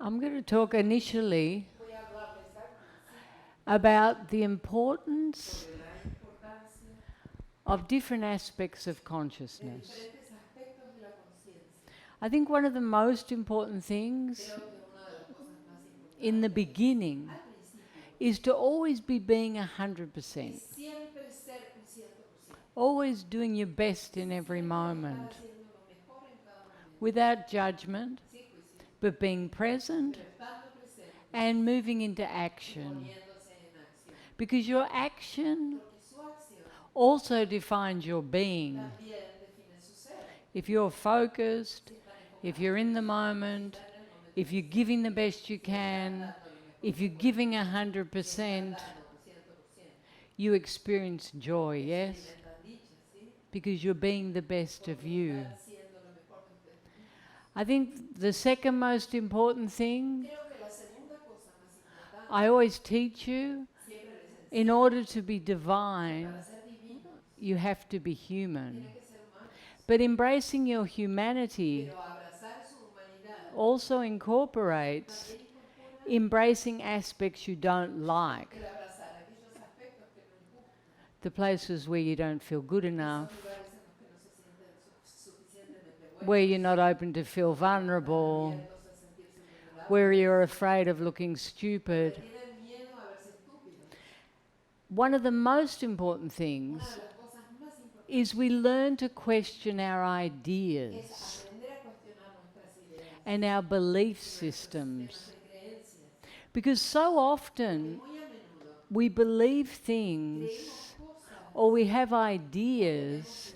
I'm going to talk initially about the importance of different aspects of consciousness. I think one of the most important things in the beginning is to always be being 100%. Always doing your best in every moment. Without judgment, but being present and moving into action. Because your action also defines your being. If you're focused, if you're in the moment, if you're giving the best you can, if you're giving 100%, you experience joy, yes? Because you're being the best of you. I think the second most important thing I always teach you, in order to be divine, you have to be human. But embracing your humanity also incorporates embracing aspects you don't like. The places where you don't feel good enough, where you're not open to feel vulnerable, where you're afraid of looking stupid. One of the most important things is we learn to question our ideas and our belief systems. Because so often we believe things or we have ideas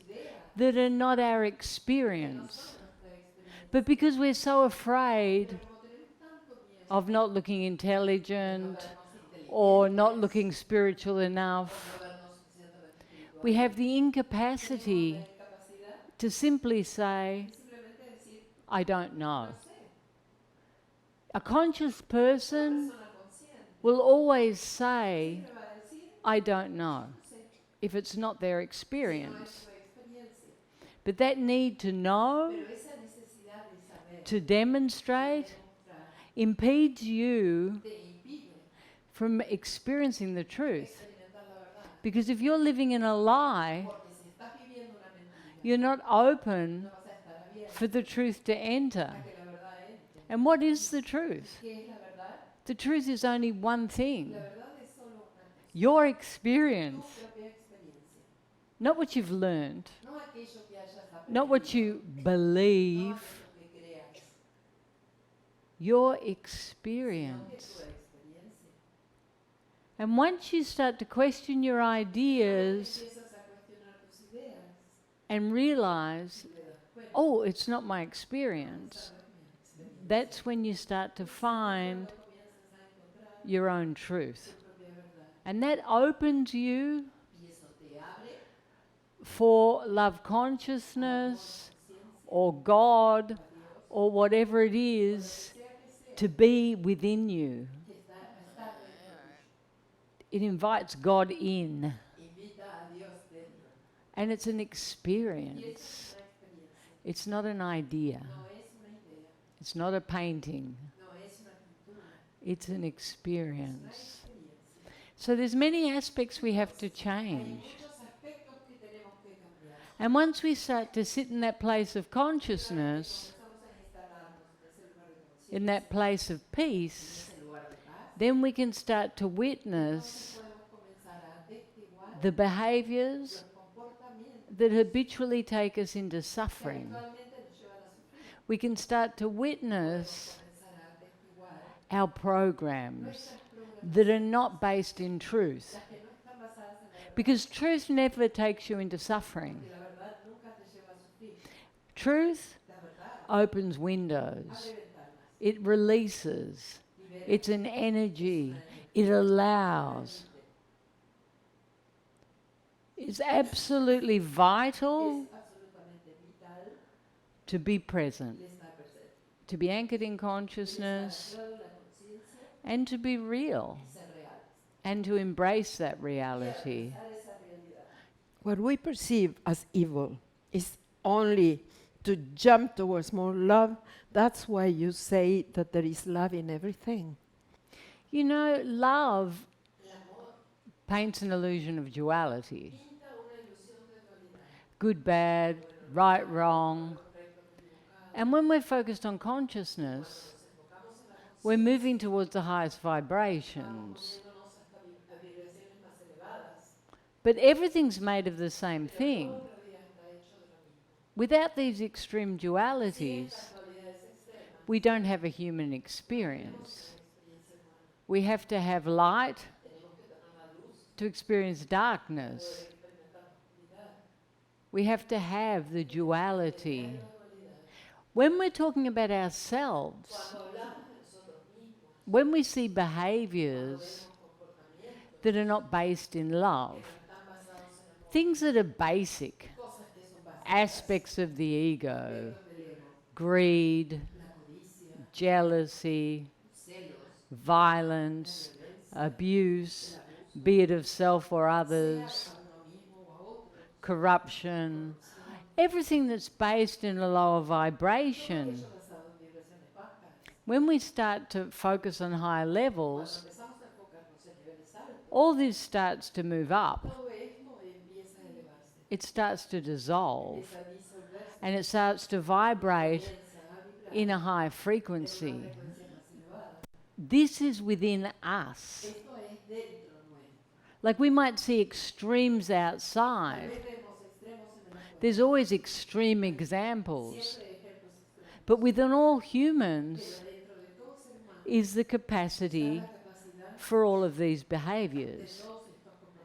that are not our experience. But because we're so afraid of not looking intelligent or not looking spiritual enough, we have the incapacity to simply say, I don't know. A conscious person will always say, I don't know, if it's not their experience. But that need to know, to demonstrate, impedes you from experiencing the truth. Because if you're living in a lie, you're not open for the truth to enter. And what is the truth? The truth is only one thing. Your experience. Not what you've learned. Not what you believe. Your experience. And once you start to question your ideas and realize, oh, it's not my experience, that's when you start to find your own truth. And that opens you for love consciousness or God or whatever it is to be within you. It invites God in. And it's an experience. It's not an idea. It's not a painting. It's an experience. So there's many aspects we have to change. And once we start to sit in that place of consciousness, in that place of peace, then we can start to witness the behaviors that habitually take us into suffering. We can start to witness our programs that are not based in truth. Because truth never takes you into suffering. Truth opens windows. It releases. It's an energy. It allows. It's absolutely vital to be present, to be anchored in consciousness, and to be real, and to embrace that reality. What we perceive as evil is only to jump towards more love. That's why you say that there is love in everything. You know, love paints an illusion of duality. Good, bad, right, wrong. And when we're focused on consciousness, we're moving towards the highest vibrations. But everything's made of the same thing. Without these extreme dualities, we don't have a human experience. We have to have light to experience darkness. We have to have the duality. When we're talking about ourselves, when we see behaviors that are not based in love, things that are basic, aspects of the ego, greed, jealousy, violence, abuse, be it of self or others, corruption, everything that's based in a lower vibration. When we start to focus on higher levels, all this starts to move up. It starts to dissolve, and it starts to vibrate in a high frequency. This is within us. Like we might see extremes outside. There's always extreme examples. But within all humans is the capacity for all of these behaviors.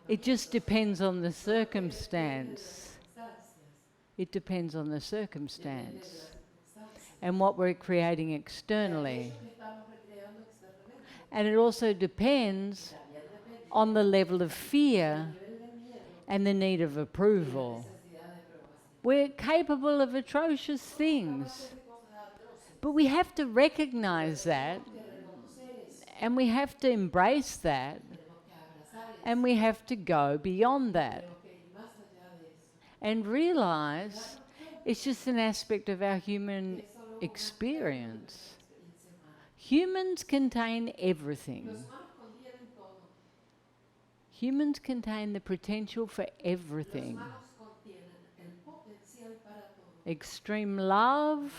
It just depends on the circumstance. It depends on the circumstance and what we're creating externally. And it also depends on the level of fear and the need of approval. We're capable of atrocious things, but we have to recognize that, and we have to embrace that, and we have to go beyond that and realize it's just an aspect of our human experience. Humans contain everything. Humans contain the potential for everything. Extreme love,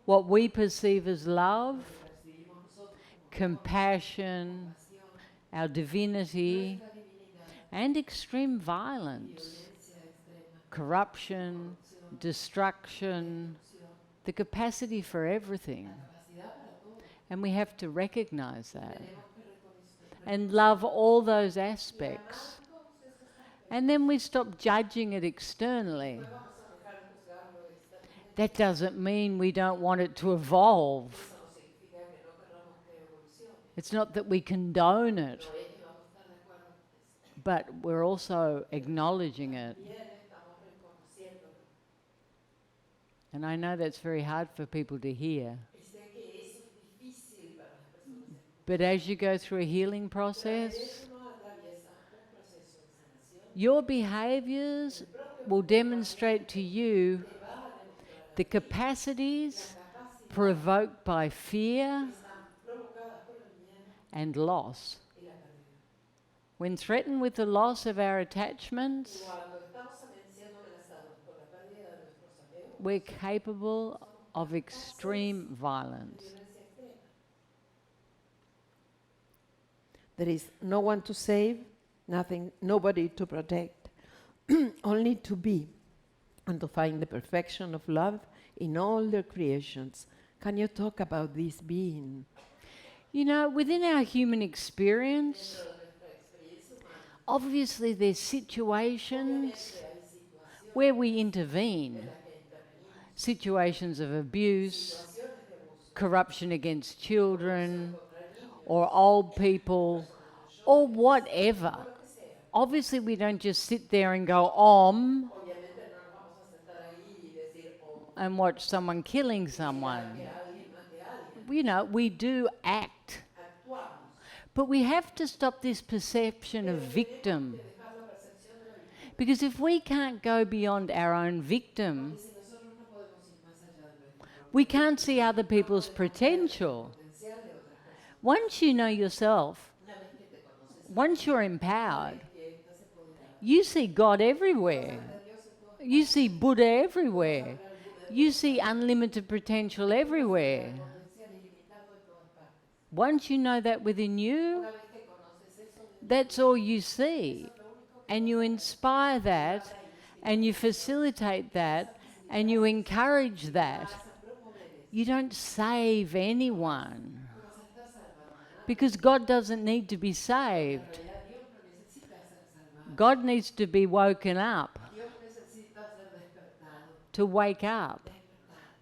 what we perceive as love, compassion, our divinity, and extreme violence, corruption, destruction, the capacity for everything. And we have to recognize that and love all those aspects. And then we stop judging it externally. That doesn't mean we don't want it to evolve. It's not that we condone it, but we're also acknowledging it. And I know that's very hard for people to hear. But as you go through a healing process, your behaviors will demonstrate to you the capacities provoked by fear and loss. When threatened with the loss of our attachments, we're capable of extreme violence. There is no one to save, nothing, nobody to protect, only to be and to find the perfection of love in all their creations. Can you talk about this being? You know, within our human experience, obviously there's situations where we intervene. Situations of abuse, corruption against children, or old people, or whatever. Obviously we don't just sit there and go Om and watch someone killing someone. You know, we do act. But we have to stop this perception of victim. Because if we can't go beyond our own victim, We can't see other people's potential. Once you know yourself, once you're empowered, you see God everywhere. You see Buddha everywhere. You see unlimited potential everywhere. Once you know that within you, that's all you see. And you inspire that, and you facilitate that, and you encourage that. You don't save anyone. Because God doesn't need to be saved. God needs to be woken up. To wake up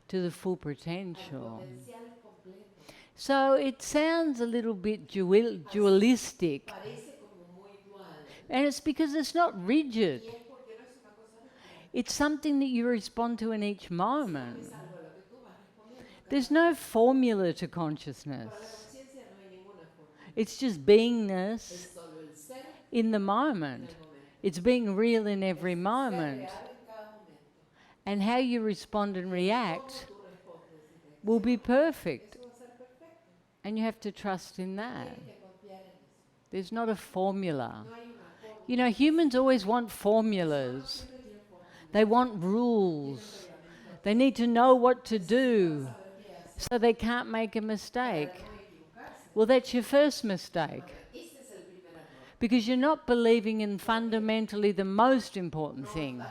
to the full potential. So it sounds a little bit dualistic. And it's because it's not rigid. It's something that you respond to in each moment. There's no formula to consciousness. It's just beingness in the moment. It's being real in every moment. And how you respond and react will be perfect. And you have to trust in that. There's not a formula. You know, humans always want formulas. They want rules. They need to know what to do so they can't make a mistake. Well, that's your first mistake. Because you're not believing in fundamentally the most important thing.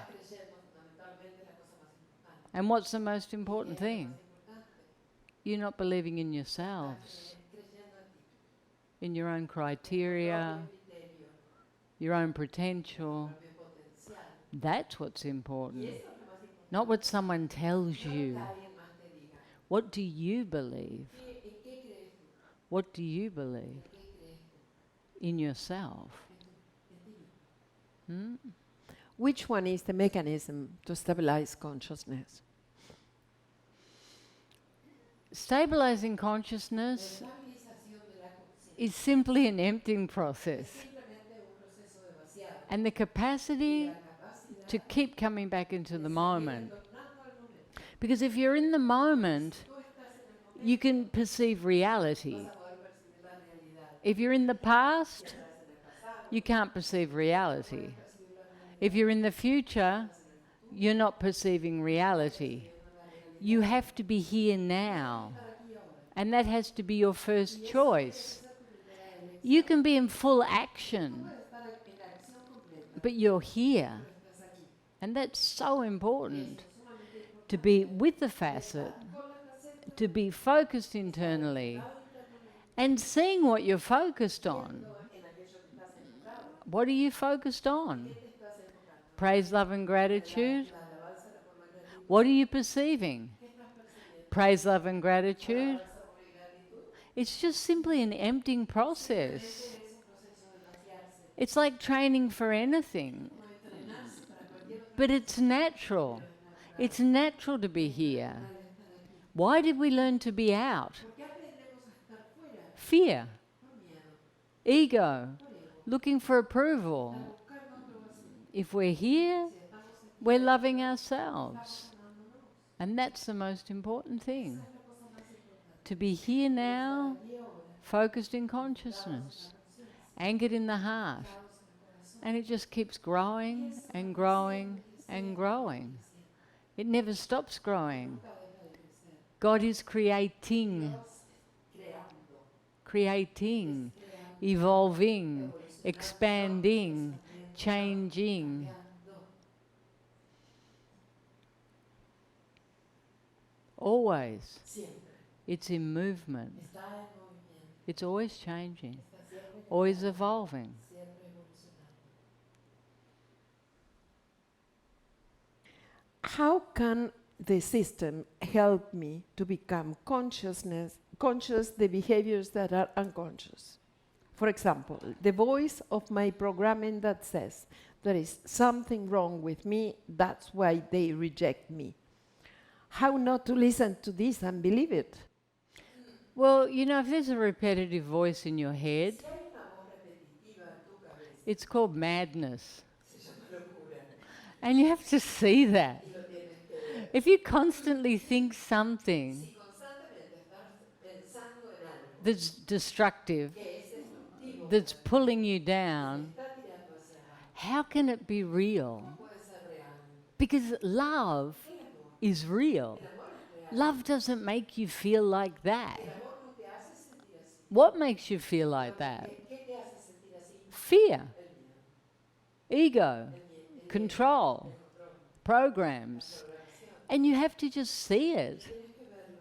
And what's the most important thing? You're not believing in yourselves, in your own criteria, your own potential. That's what's important. Not what someone tells you. What do you believe? What do you believe? In yourself. Which one is the mechanism to stabilize consciousness? Stabilizing consciousness is simply an emptying process. And the capacity to keep coming back into the moment. Because if you're in the moment, you can perceive reality. If you're in the past, you can't perceive reality. If you're in the future, you're not perceiving reality. You have to be here now. And that has to be your first choice. You can be in full action, but you're here. And that's so important. To be with the facet, to be focused internally, and seeing what you're focused on. What are you focused on? Praise, love, and gratitude? What are you perceiving? Praise, love, and gratitude? It's just simply an emptying process. It's like training for anything. But it's natural. It's natural to be here. Why did we learn to be out? Fear. Ego. Looking for approval. If we're here, we're loving ourselves. And that's the most important thing. To be here now, focused in consciousness, anchored in the heart. And it just keeps growing and growing and growing. It never stops growing. God is creating, evolving, expanding, changing. Always. It's in movement. It's always changing, always evolving. How can the system help me to become conscious the behaviors that are unconscious? For example, the voice of my programming that says there is something wrong with me, that's why they reject me. How not to listen to this and believe it? Well, you know, if there's a repetitive voice in your head, it's called madness. And you have to see that. If you constantly think something Si constantemente estás pensando en algo that's destructive, que es destructivo, that's para ti, pulling you que te down, está tirando hacia abajo, how can it be real? ¿cómo puede ser real? Because love El amor, is real. el amor es real. Love doesn't make you feel like that. El amor no te hace sentir así. What makes you feel like that? ¿Qué te hace sentir así? Fear, El miedo, ego, el control, control, programs. programación. And you have to just see it. Tienes que verlo.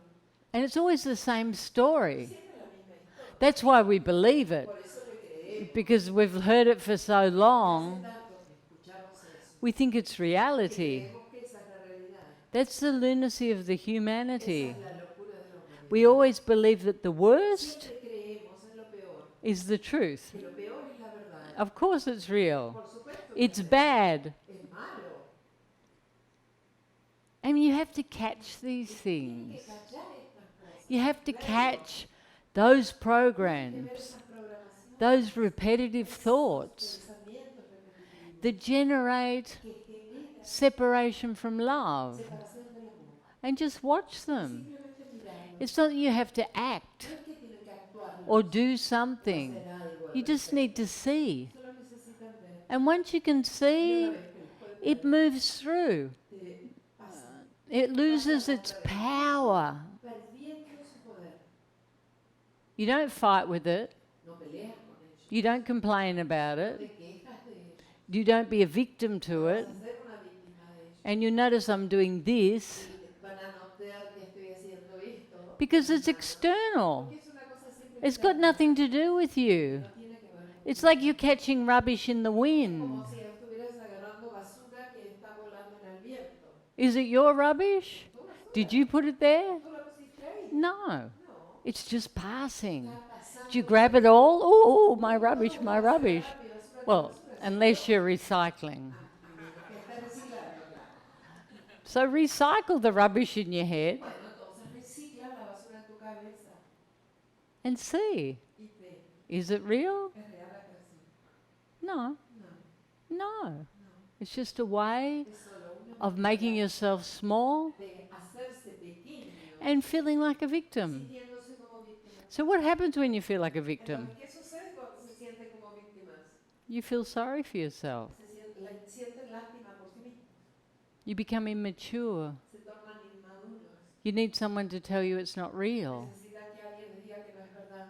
And it's always the same story. Siempre la misma historia. That's why we believe it. Por eso le creemos. Because we've heard it for so Hace long, tanto que escuchamos eso, we think it's que reality. creemos que esa es la realidad. That's the lunacy of the Esa humanity. es la locura de la humanidad. We always believe that the worst Siempre creemos en lo peor, is the truth. que lo peor es la verdad. Of course it's real. Por supuesto que It's es bad. malo. And you have to catch these Tienes things. que cachar estas cosas. You have to catch those Tienes que ver programs, esas programaciones, those repetitive thoughts pensamientos repetitivos that generate que generan separation from love, separación del amor. and just watch them. Simplemente mirarlo. It's not that you have to act No es que tienen que actuar or do something. hacer algo al You just respecto. need to see. Solo necesitan ver. And once you can Y see, una vez que los pueden it ver, moves through. te pasa, It loses its power. perdiendo su poder. You don't fight with it. No peleas con ellos. You don't complain about No it. te quejas de ellos. You don't be a victim to it. Vas a ser una víctima de ellos. And you notice I'm doing this Y van a notar que estoy haciendo esto. because it's external. Porque es una cosa simple It's que got nothing to do with you. no tiene que ver. It's like you're catching rubbish in the Como wind. si estuvieras agarrando basura que está volando en el viento. Is it your rubbish? Tu basura. Did you put it there? ¿Tú la pusiste ahí? No. No. It's just passing. Está pasando. Do you grab it all? Oh, my rubbish, my rubbish. Rápido, basura, Well, basura. unless you're recycling. Que está reciclando, claro. So recycle the rubbish in your head Bueno, entonces recicla la basura en tu cabeza and see. y ve. Is it real? ¿Es real acaso? No. No, No. no. It's just a way Es solo una of making yourself small de hacerse pequeño, and feeling like a victim. sintiéndose como víctima. So what happens when you feel like a victim? Entonces, ¿qué sucede cuando se sienten como víctimas? You feel sorry for yourself. Sienten lástima por sí mismos, You become immature. se tornan inmaduros. You need someone to tell you it's not real. Necesitan que alguien les diga que no es verdad,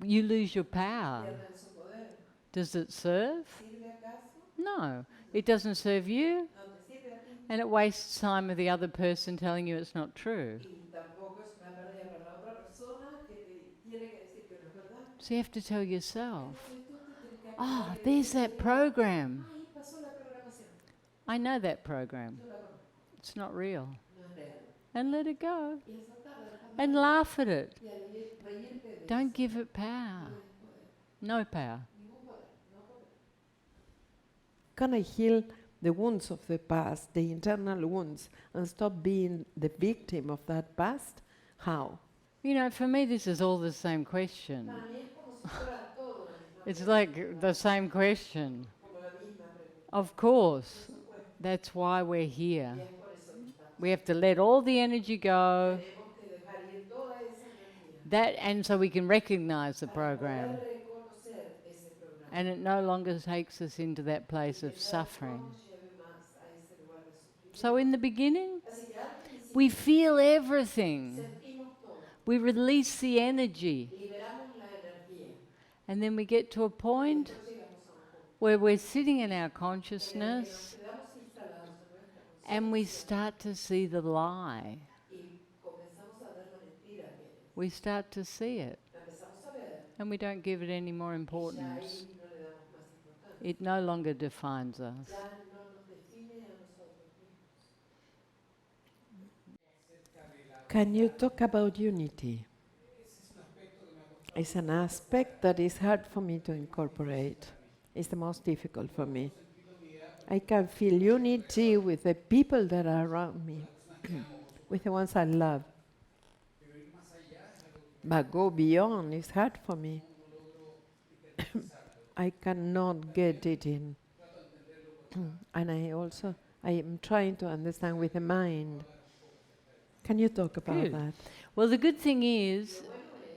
You lose your power. pierden su poder. Does it serve? ¿Sirve acaso? No. It doesn't serve you, No te sirve a ti. and it wastes time of the other person telling you it's not true. Y tampoco es una pérdida para la otra persona que te tiene que decir que no es verdad. So you have to tell yourself, Entonces tú te tienes que oh, acordar que there's decir, that program. ahí pasó la programación. I know that program. Yo la conozco. It's not real. No es real. And let it go. Y esa tarde And laugh at it. y al reírte de Don't eso, give it power. no es poder. No power. Ningún poder, no poder. Can I heal the wounds of the past, the internal wounds, and stop being the victim of that past? How? You know, for me, this is all the same question. Para mí es como si fuera todo la misma It's pregunta, like the same question. como la misma pregunta. Of course, Por supuesto. that's why we're here. Y es por eso que estamos. We have to let all the energy go. Tenemos que dejar ir toda esa energía That, and so we can recognize the para program. poder reconocer ese programa. And it no longer takes us into that place Que of ya suffering. no nos lleve más a ese lugar de sufrimiento. So in the beginning, Así que al principio we feel everything. sentimos todo, We release the energy. liberamos la energía. And then we get to a point Después llegamos a un punto where we're sitting in our en el que nos consciousness quedamos instalados en nuestra and we conciencia start to see the lie. y comenzamos a ver la mentira que es. We start to see it. La empezamos a ver And we don't give it any more y ya importance. ahí no le damos más importancia. It no longer defines us. Ya no nos define a nosotros mismos. Can you talk about unity? It's an aspect that is hard for me to incorporate. It's the most difficult for me. I can feel unity with the people that are around me, with the ones I love. But go beyond is hard for me. I cannot get it in. And I I am trying to understand with the mind. Can you talk about Good. that? Well, the good thing is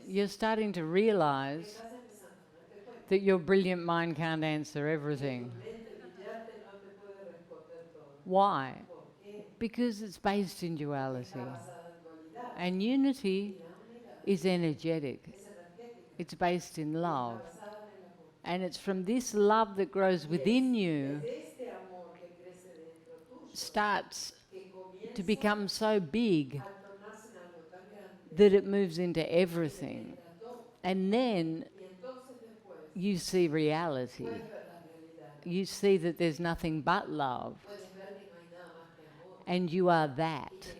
you're starting to realize that your brilliant mind can't answer everything. Why? Because it's based in duality. And unity is energetic. It's based in love. And it's from this love that grows within you, starts to become so big that it moves into everything. And then you see reality. You see that there's nothing but love. And you are that.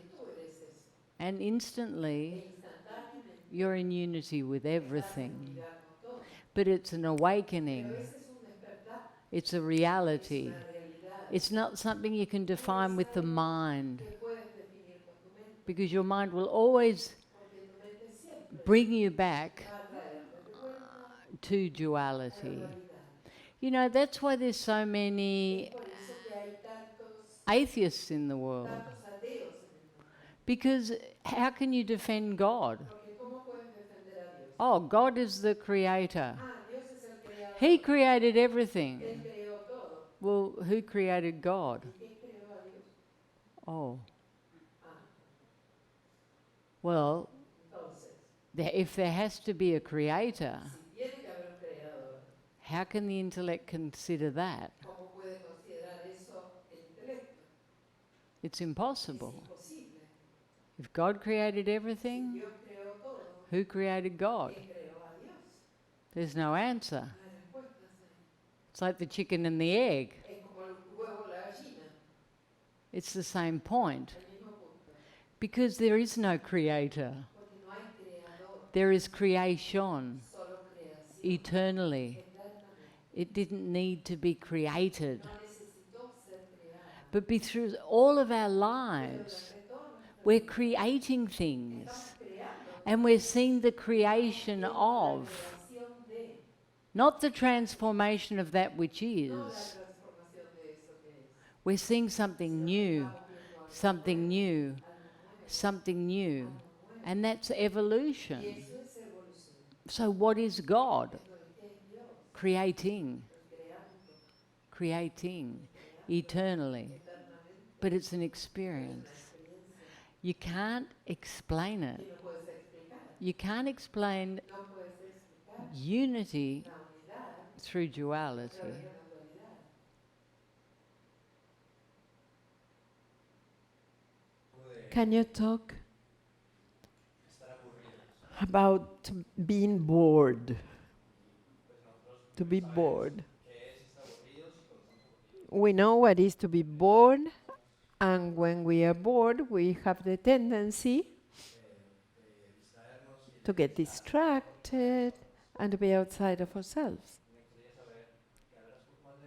And instantly, you're in unity with everything. But it's an awakening. It's a reality. It's not something you can define with the mind. Because your mind will always bring you back to duality. You know, that's why there's so many atheists in the world. Because how can you defend God? Oh, God is the creator. He created everything. Well, who created God? Oh. Well, if there has to be a creator, how can the intellect consider that? It's impossible. If God created everything, who created God? There's no answer. It's like the chicken and the egg. It's the same point. Because there is no creator. There is creation, eternally. It didn't need to be created. But through all of our lives, we're creating things. And we're seeing the creation of, not the transformation of that which is. We're seeing something new, something new, something new. And that's evolution. So what is God? Creating. Creating eternally. But it's an experience. You can't explain it. You can't explain unity through duality. Can you talk about being bored? To be bored. We know what is to be bored, and when we are bored, we have the tendency to get distracted and to be outside of ourselves.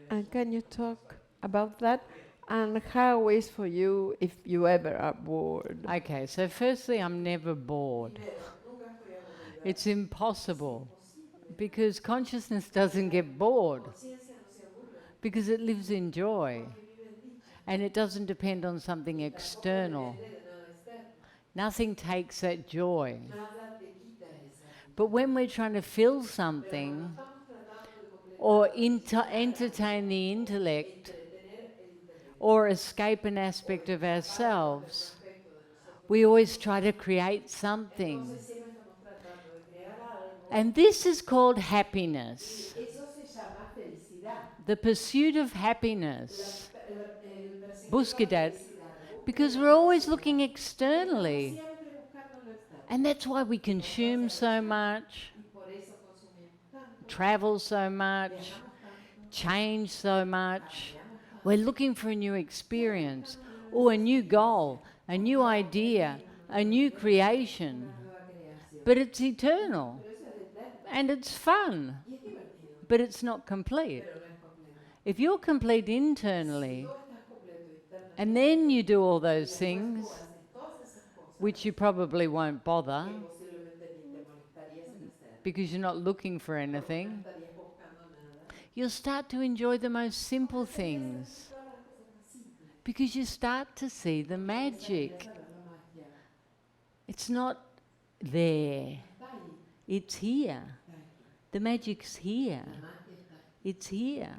And can you talk about that? And how is for you if you ever are bored? Okay, so firstly, I'm never bored. It's impossible. Because consciousness doesn't get bored. Because it lives in joy. And it doesn't depend on something external. Nothing takes that joy. But when we're trying to fill something or entertain the intellect or escape an aspect of ourselves, we always try to create something. And this is called happiness. The pursuit of happiness. Búsqueda. Because we're always looking externally. And that's why we consume so much, travel so much, change so much. We're looking for a new experience, or a new goal, a new idea, a new creation. But it's eternal. And it's fun. But it's not complete. If you're complete internally, and then you do all those things, which you probably won't bother, because you're not looking for anything, you'll start to enjoy the most simple things. Because you start to see the magic. It's not there. It's here. The magic's here. It's here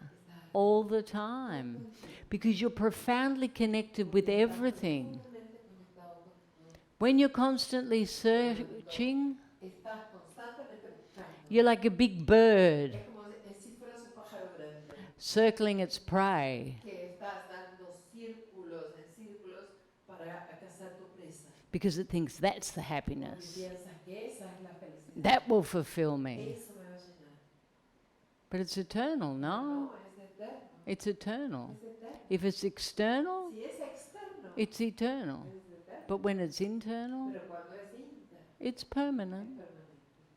all the time. Because you're profoundly connected with everything. When you're constantly searching, you're like a big bird circling its prey. Because it thinks that's the happiness. That will fulfill me. But it's eternal, no? It's eternal. If it's external, it's eternal. But when it's internal, it's permanent.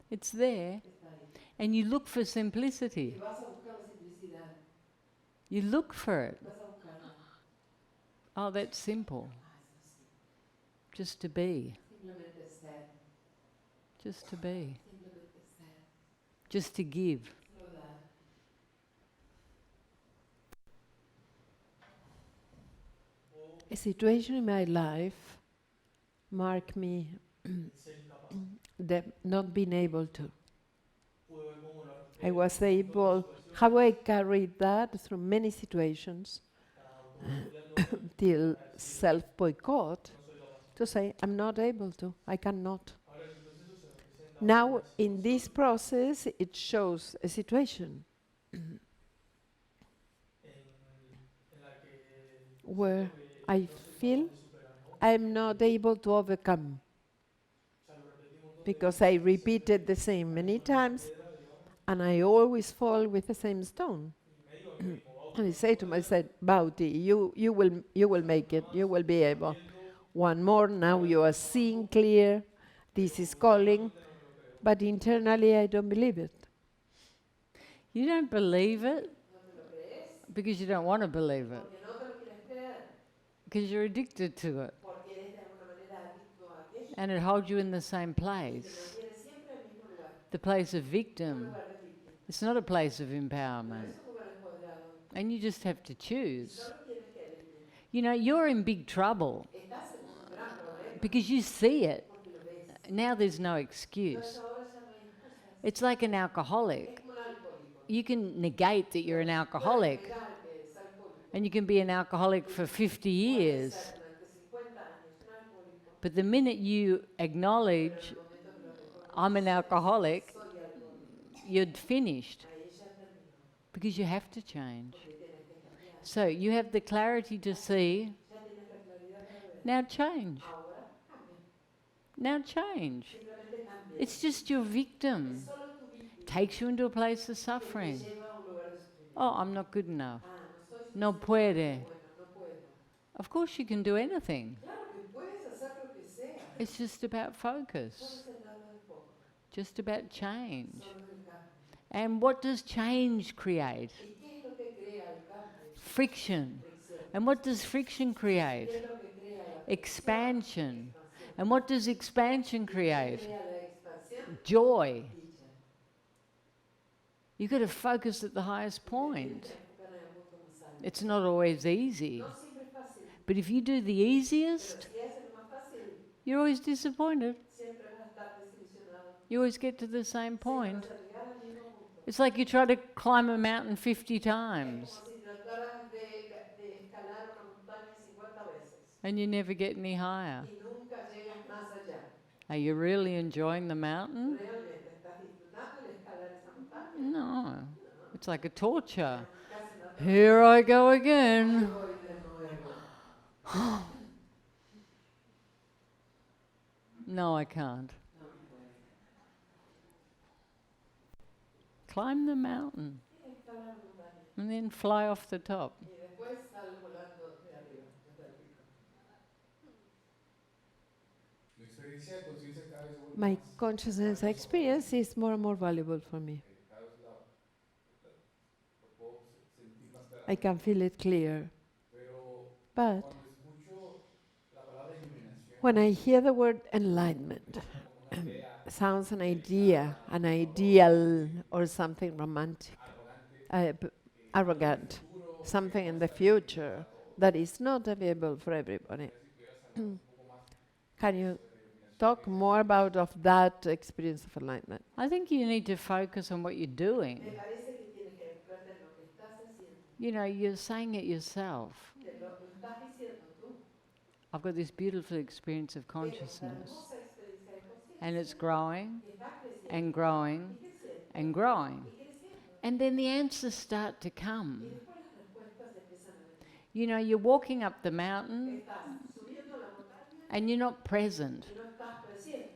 It's there. And you look for simplicity. You look for it. Oh, that's simple. Just to be. Just to be. Just to give. A situation in my life marked me not being able to. I was able, how I carried that through many situations till self-boycott, to say, I'm not able to, I cannot. Now, in this process, it shows a situation where I feel I'm not able to overcome, because I repeated the same many times, and I always fall with the same stone. And I say to myself, Bauti, you will make it, you will be able. One more, now you are seeing clear, this is calling, but internally I don't believe it. You don't believe it because you don't want to believe it. Because you're addicted to it. And it holds you in the same place. The place of victim. It's not a place of empowerment. And you just have to choose. You know, you're in big trouble because you see it. Now there's no excuse. It's like an alcoholic. You can negate that you're an alcoholic. And you can be an alcoholic for 50 years. But the minute you acknowledge, I'm an alcoholic, you're finished. Because you have to change. So you have the clarity to see, now change. Now change. It's just your victim. Takes you into a place of suffering. Oh, I'm not good enough. No puede. Of course you can do anything. It's just about focus. Just about change. And what does change create? Friction. And what does friction create? Expansion. And what does expansion create? Joy. You've got to focus at the highest point. It's not always easy. But if you do the easiest, you're always disappointed. You always get to the same point. It's like you try to climb a mountain 50 times. And you never get any higher. Are you really enjoying the mountain? No. It's like a torture. Here I go again. No, I can't. Climb the mountain. And then fly off the top. My consciousness experience is more and more valuable for me. I can feel it clear. But when I hear the word enlightenment, sounds an idea, an ideal, or something romantic, arrogant, something in the future, that is not available for everybody. Can you talk more about of that experience of enlightenment? I think you need to focus on what you're doing. You know, you're saying it yourself. I've got this beautiful experience of consciousness, and it's growing and growing and growing. And then the answers start to come. You know, you're walking up the mountain and you're not present.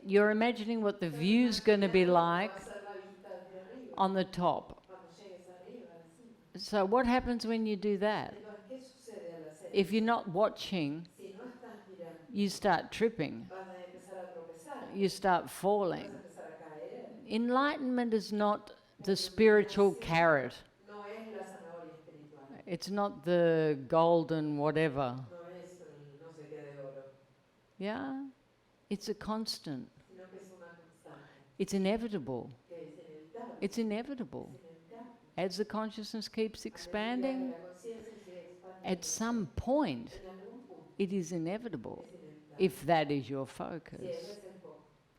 You're imagining what the view's going to be like on the top. So what happens when you do that? If you're not watching, you start tripping. You start falling. Enlightenment is not the spiritual carrot. It's not the golden whatever. Yeah? It's a constant. It's inevitable. It's inevitable. As the consciousness keeps expanding, at some point, it is inevitable, if that is your focus.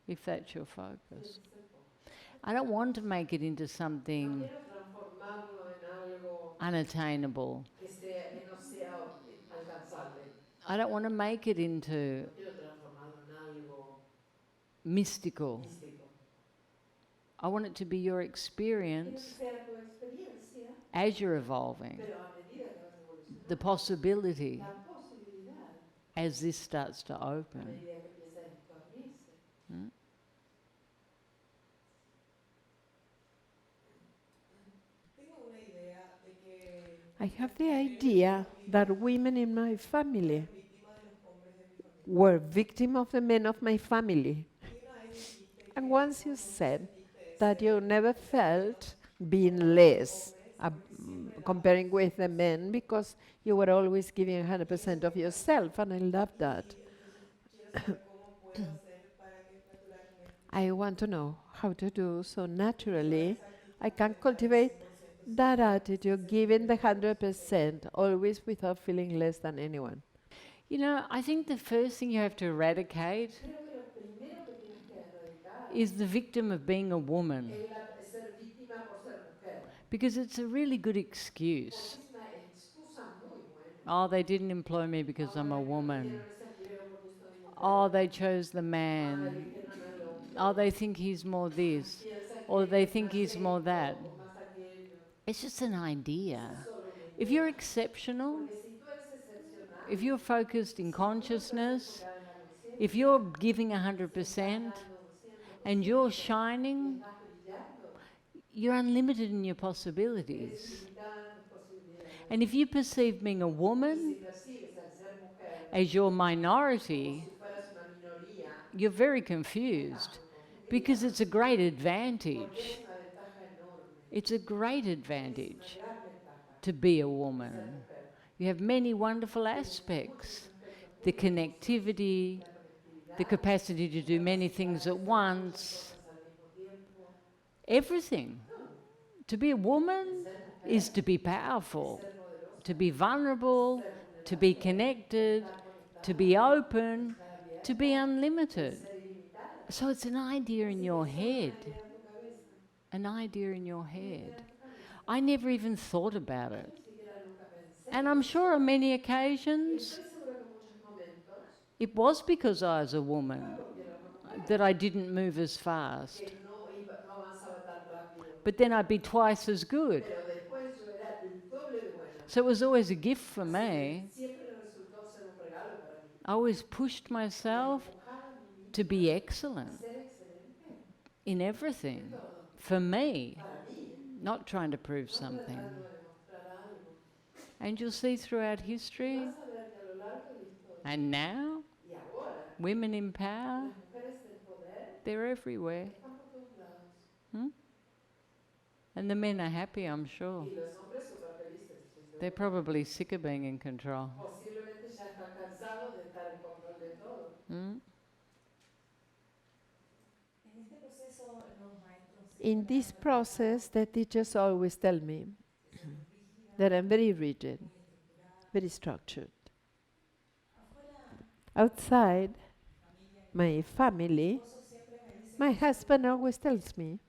If that's your focus. I don't want to make it into something unattainable. I don't want to make it into mystical. I want it to be your experience as you're evolving. The possibility as this starts to open. Hmm? I have the idea that women in my family were victim of the men of my family. And once you said that you never felt being less comparing with the men because you were always giving 100% of yourself, and I love that. I want to know how to do so naturally. I can cultivate that attitude, giving the 100%, always without feeling less than anyone. You know, I think the first thing you have to eradicate is the victim of being a woman. Because it's a really good excuse. Oh, they didn't employ me because I'm a woman. Oh, they chose the man. Oh, they think he's more this. Or they think he's more that. It's just an idea. If you're exceptional, if you're focused in consciousness, if you're giving 100% and you're shining, you're unlimited in your possibilities. And if you perceive being a woman as your minority, you're very confused because it's a great advantage. It's a great advantage to be a woman. You have many wonderful aspects. The connectivity, the capacity to do many things at once, everything. To be a woman is to be powerful, to be vulnerable, to be connected, to be open, to be unlimited. So it's an idea in your head. An idea in your head. I never even thought about it. And I'm sure on many occasions it was because I was a woman that I didn't move as fast. But then I'd be twice as good. So it was always a gift for me. I always pushed myself to be excellent in everything, for me, not trying to prove something. And you'll see throughout history, and now, women in power, they're everywhere. Hmm? And the men are happy, I'm sure. They're probably sick of being in control. Hmm? In this process, the teachers always tell me that I'm very rigid, very structured. Outside my family, my husband always tells me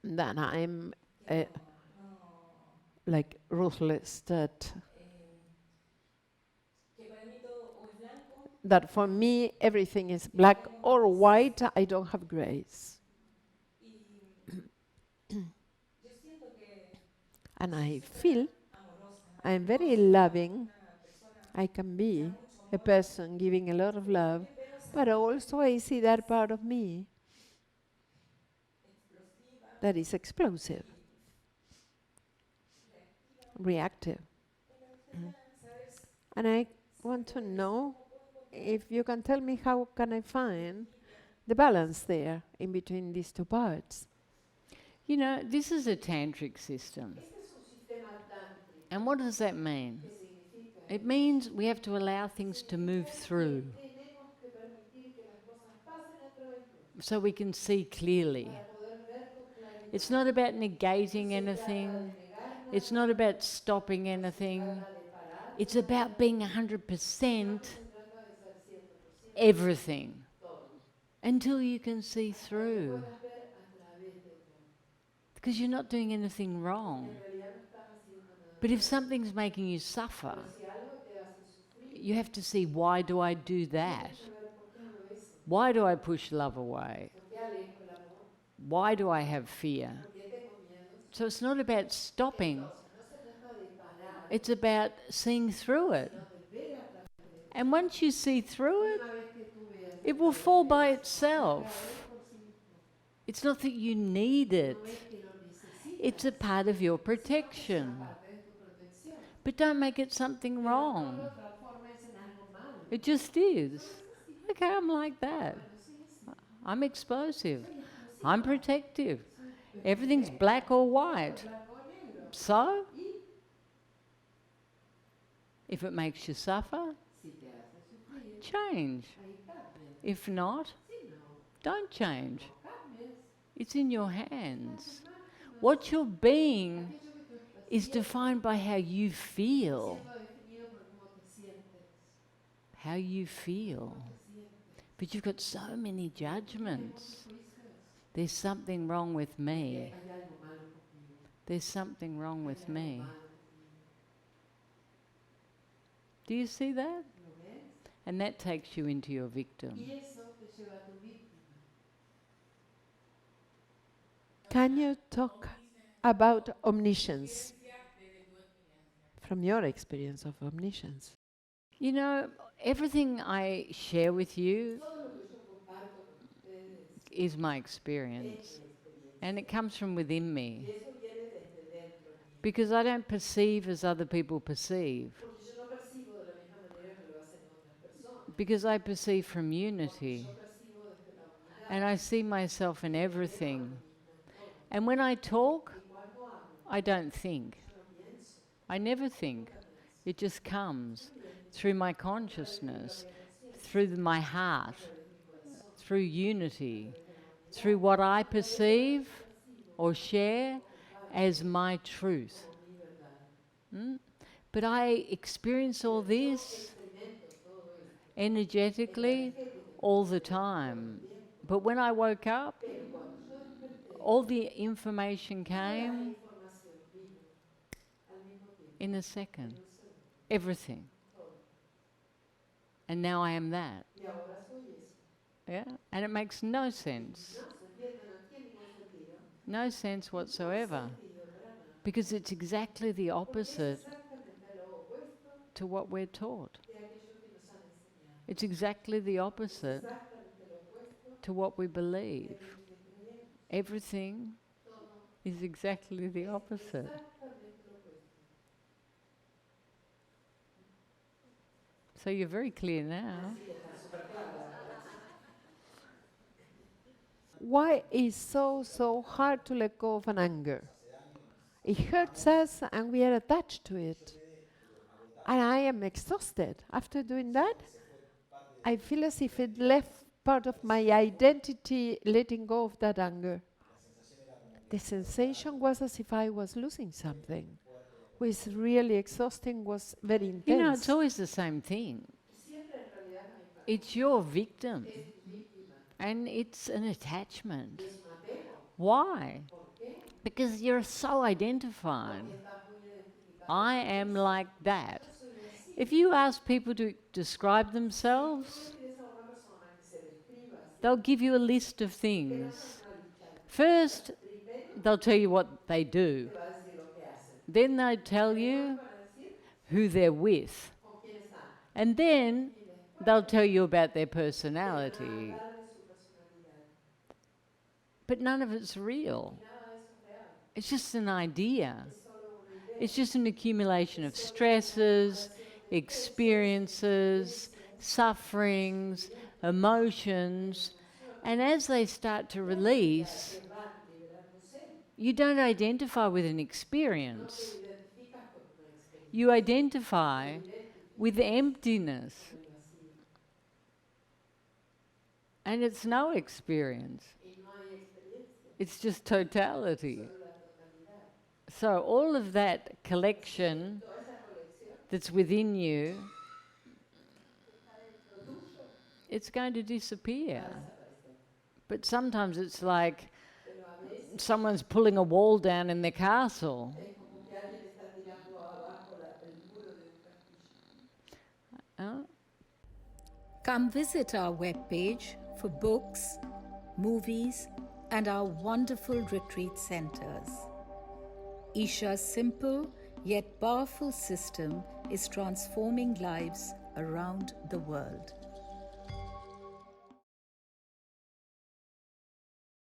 that I'm like ruthless, that for me everything is black or white, I don't have grace. And I feel I'm very loving. I can be a person giving a lot of love, but also I see that part of me that is explosive, reactive. And I want to know if you can tell me how can I find the balance there in between these two parts. You know, this is a tantric system. And what does that mean? It means we have to allow things to move through so we can see clearly. It's not about negating anything. It's not about stopping anything. It's about being 100% everything until you can see through. Because you're not doing anything wrong. But if something's making you suffer, you have to see, why do I do that? Why do I push love away? Why do I have fear? So it's not about stopping. It's about seeing through it. And once you see through it, it will fall by itself. It's not that you need it. It's a part of your protection. But don't make it something wrong. It just is. Okay, I'm like that. I'm explosive. I'm protective. Everything's black or white. So, if it makes you suffer, change. If not, don't change. It's in your hands. What you're being is defined by how you feel. How you feel. But you've got so many judgments. There's something wrong with me. There's something wrong with me. Do you see that? And that takes you into your victim. Can you talk about omniscience from your experience of omniscience? You know, everything I share with you is my experience. And it comes from within me. Because I don't perceive as other people perceive. Because I perceive from unity. And I see myself in everything. And when I talk, I don't think. I never think. It just comes through my consciousness, through my heart, through unity, through what I perceive or share as my truth. But I experience all this energetically all the time. But when I woke up, all the information came in a second. Everything. And now I am that. Yeah? And it makes no sense. No sense whatsoever. Because it's exactly the opposite to what we're taught. It's exactly the opposite to what we believe. Everything is exactly the opposite. So you're very clear now. Why is so hard to let go of an anger? It hurts us and we are attached to it. And I am exhausted. After doing that, I feel as if it left part of my identity, letting go of that anger. The sensation was as if I was losing something. who is really exhausting, was very intense. You know, it's always the same thing. It's your victim. And it's an attachment. Why? Because you're so identified. I am like that. If you ask people to describe themselves, they'll give you a list of things. First, they'll tell you what they do. Then they tell you who they're with. And then they'll tell you about their personality. But none of it's real. It's just an idea. It's just an accumulation of stresses, experiences, sufferings, emotions. And as they start to release, you don't identify with an experience. You identify with emptiness. And it's no experience. It's just totality. So all of that collection that's within you, it's going to disappear. But sometimes it's like someone's pulling a wall down in their castle. Come visit our webpage for books, movies, and our wonderful retreat centers. Isha's simple yet powerful system is transforming lives around the world.